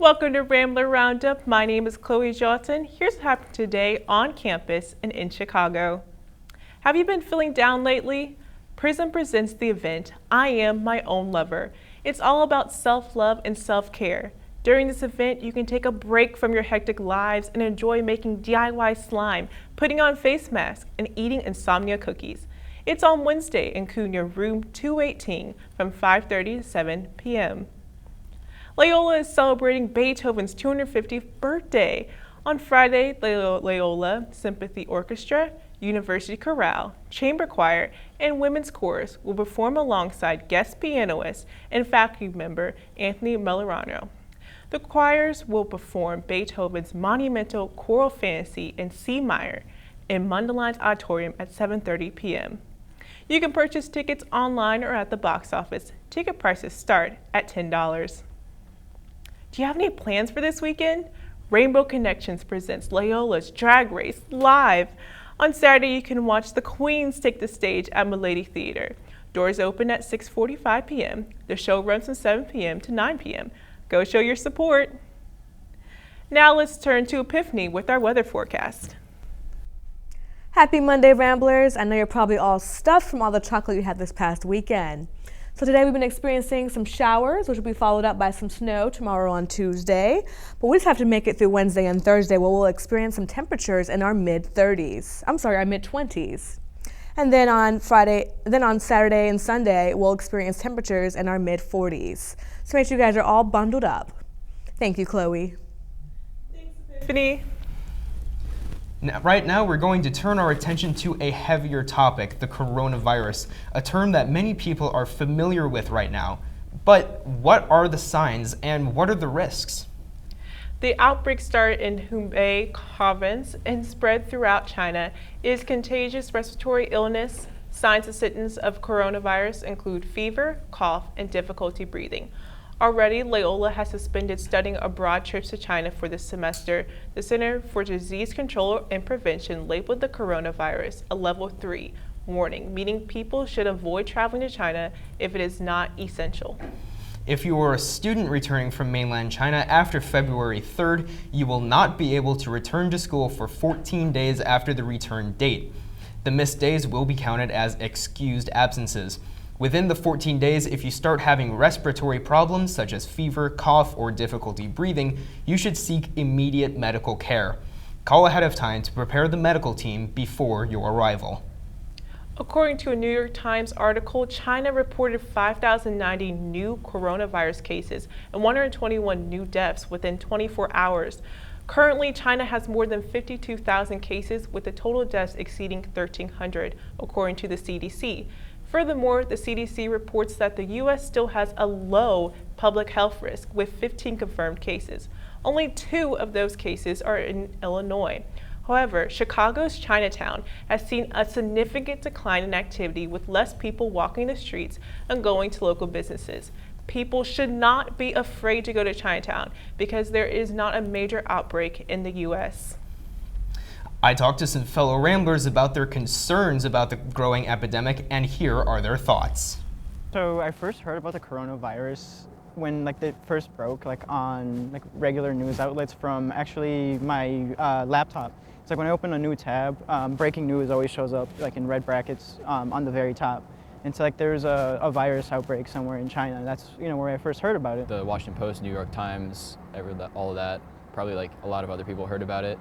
Welcome to Rambler Roundup. My name is Chloe Johnson. Here's what happened today on campus and in Chicago. Have you been feeling down lately? Prism presents the event, I Am My Own Lover. It's all about self-love and self-care. During this event, you can take a break from your hectic lives and enjoy making DIY slime, putting on face masks, and eating insomnia cookies. It's on Wednesday in Cunha, room 218 from 5:30 to 7 p.m. Loyola is celebrating Beethoven's 250th birthday. On Friday, the Loyola Sympathy Orchestra, University Chorale, Chamber Choir, and Women's Chorus will perform alongside guest pianist and faculty member Anthony Melorano. The choirs will perform Beethoven's monumental choral fantasy in C minor in Mundelein Auditorium at 7:30 p.m. You can purchase tickets online or at the box office. Ticket prices start at $10. Do you have any plans for this weekend? Rainbow Connections presents Loyola's Drag Race live. On Saturday, you can watch the Queens take the stage at Milady Theater. Doors open at 6:45 p.m. The show runs from 7 p.m. to 9 p.m. Go show your support. Now let's turn to Epiphany with our weather forecast. Happy Monday, Ramblers. I know you're probably all stuffed from all the chocolate you had this past weekend. So today we've been experiencing some showers, which will be followed up by some snow tomorrow on Tuesday. But we just have to make it through Wednesday and Thursday, where we'll experience some temperatures in our mid-30s. Our mid-20s. And then on Saturday and Sunday, we'll experience temperatures in our mid-40s. So make sure you guys are all bundled up. Thank you, Chloe. Thanks, Epiphany. Right now, we're going to turn our attention to a heavier topic, the coronavirus, a term that many people are familiar with right now. But what are the signs and what are the risks? The outbreak started in Hubei province and spread throughout China. It is contagious respiratory illness. Signs and symptoms of coronavirus include fever, cough, and difficulty breathing. Already, Loyola has suspended studying abroad trips to China for this semester. The Center for Disease Control and Prevention labeled the coronavirus a level 3 warning, meaning people should avoid traveling to China if it is not essential. If you are a student returning from mainland China after February 3rd, you will not be able to return to school for 14 days after the return date. The missed days will be counted as excused absences. Within the 14 days, if you start having respiratory problems such as fever, cough, or difficulty breathing, you should seek immediate medical care. Call ahead of time to prepare the medical team before your arrival. According to a New York Times article, China reported 5,090 new coronavirus cases and 121 new deaths within 24 hours. Currently, China has more than 52,000 cases, with the total deaths exceeding 1,300, according to the CDC. Furthermore, the CDC reports that the U.S. still has a low public health risk with 15 confirmed cases. Only 2 of those cases are in Illinois. However, Chicago's Chinatown has seen a significant decline in activity, with less people walking the streets and going to local businesses. People should not be afraid to go to Chinatown because there is not a major outbreak in the U.S. I talked to some fellow Ramblers about their concerns about the growing epidemic, and here are their thoughts. So I first heard about the coronavirus when it first broke on regular news outlets from actually my laptop. It's when I open a new tab, breaking news always shows up in red brackets on the very top. And so there's a virus outbreak somewhere in China. That's where I first heard about it. The Washington Post, New York Times, all of that. Probably a lot of other people heard about it.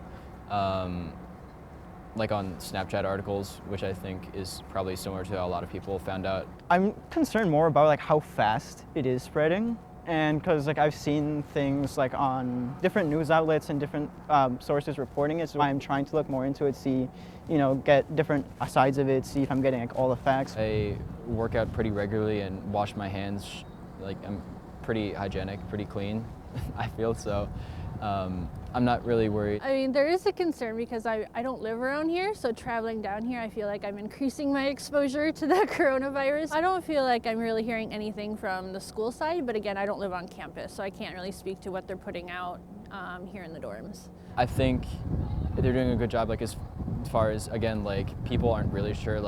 On Snapchat articles, which I think is probably similar to how a lot of people found out. I'm concerned more about how fast it is spreading, and because I've seen things on different news outlets and different sources reporting it, so I'm trying to look more into it, see, get different sides of it, see if I'm getting all the facts. I work out pretty regularly and wash my hands. I'm pretty hygienic, pretty clean, I feel so. I'm not really worried. I mean, there is a concern because I don't live around here, so traveling down here, I feel like I'm increasing my exposure to the coronavirus. I don't feel like I'm really hearing anything from the school side, but again, I don't live on campus, so I can't really speak to what they're putting out here in the dorms. I think they're doing a good job, as far as, again, people aren't really sure,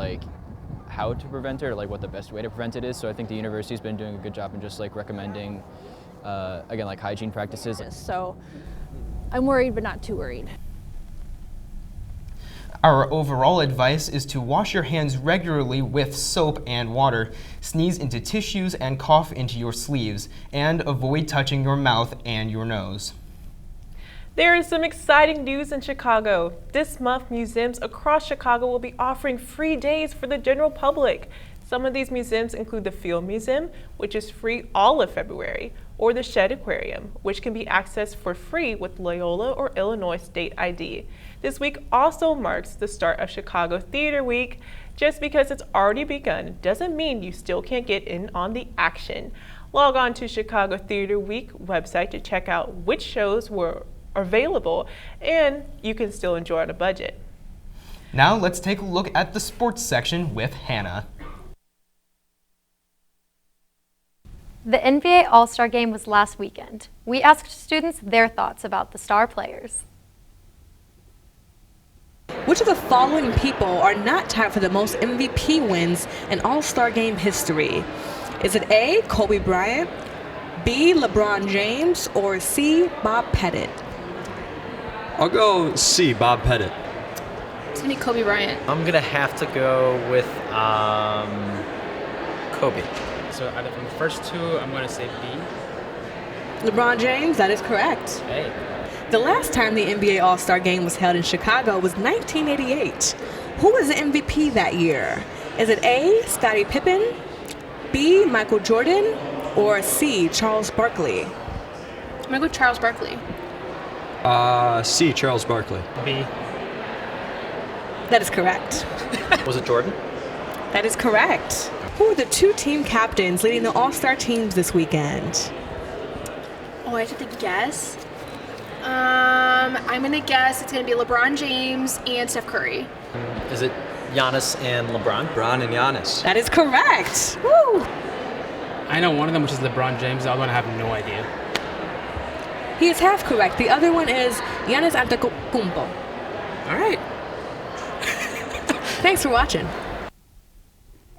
how to prevent it or what the best way to prevent it is, so I think the university's been doing a good job in just recommending again, like hygiene practices. So I'm worried, but not too worried. Our overall advice is to wash your hands regularly with soap and water, sneeze into tissues and cough into your sleeves, and avoid touching your mouth and your nose. There is some exciting news in Chicago. This month, museums across Chicago will be offering free days for the general public. Some of these museums include the Field Museum, which is free all of February, or the Shed Aquarium, which can be accessed for free with Loyola or Illinois state ID. This week also marks the start of Chicago Theater Week. Just because it's already begun doesn't mean you still can't get in on the action. Log on to Chicago Theater Week website to check out which shows were available, and you can still enjoy on a budget. Now let's take a look at the sports section with Hannah. The NBA All-Star Game was last weekend. We asked students their thoughts about the star players. Which of the following people are not tied for the most MVP wins in All-Star Game history? Is it A, Kobe Bryant, B, LeBron James, or C, Bob Pettit? I'll go C, Bob Pettit. It's gonna be Kobe Bryant. I'm gonna have to go with Kobe. So out of the first two, I'm going to say B. LeBron James, that is correct. Hey. The last time the NBA All-Star Game was held in Chicago was 1988. Who was the MVP that year? Is it A, Scottie Pippen, B, Michael Jordan, or C, Charles Barkley? I'm gonna go Charles Barkley. C, Charles Barkley. B. That is correct. Was it Jordan? That is correct. Who are the two team captains leading the All-Star teams this weekend? Oh, I have to guess. I'm gonna guess it's gonna be LeBron James and Steph Curry. Is it Giannis and LeBron? LeBron and Giannis. That is correct. Woo! I know one of them, which is LeBron James. The other one, I have no idea. He is half correct. The other one is Giannis Antetokounmpo. All right. Thanks for watching.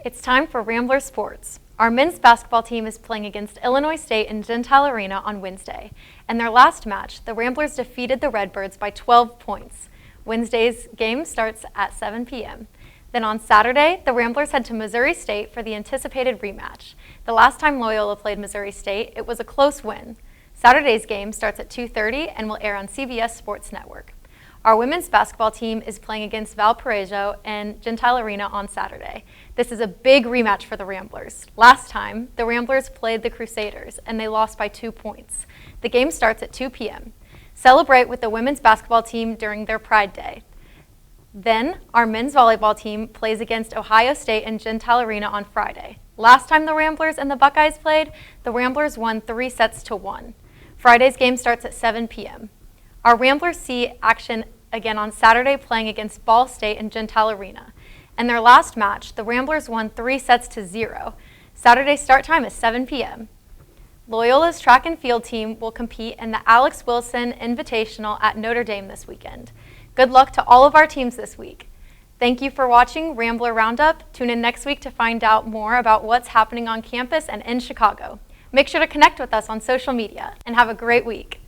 It's time for Rambler Sports. Our men's basketball team is playing against Illinois State in Gentile Arena on Wednesday. In their last match, the Ramblers defeated the Redbirds by 12 points. Wednesday's game starts at 7 p.m. Then on Saturday, the Ramblers head to Missouri State for the anticipated rematch. The last time Loyola played Missouri State, it was a close win. Saturday's game starts at 2:30 and will air on CBS Sports Network. Our women's basketball team is playing against Valparaiso and Gentile Arena on Saturday. This is a big rematch for the Ramblers. Last time, the Ramblers played the Crusaders, and they lost by 2 points. The game starts at 2 p.m. Celebrate with the women's basketball team during their Pride Day. Then, our men's volleyball team plays against Ohio State and Gentile Arena on Friday. Last time the Ramblers and the Buckeyes played, the Ramblers won 3-1. Friday's game starts at 7 p.m. Our Ramblers see action again on Saturday playing against Ball State and Gentile Arena. In their last match, the Ramblers won 3-0. Saturday's start time is 7 p.m. Loyola's track and field team will compete in the Alex Wilson Invitational at Notre Dame this weekend. Good luck to all of our teams this week. Thank you for watching Rambler Roundup. Tune in next week to find out more about what's happening on campus and in Chicago. Make sure to connect with us on social media and have a great week.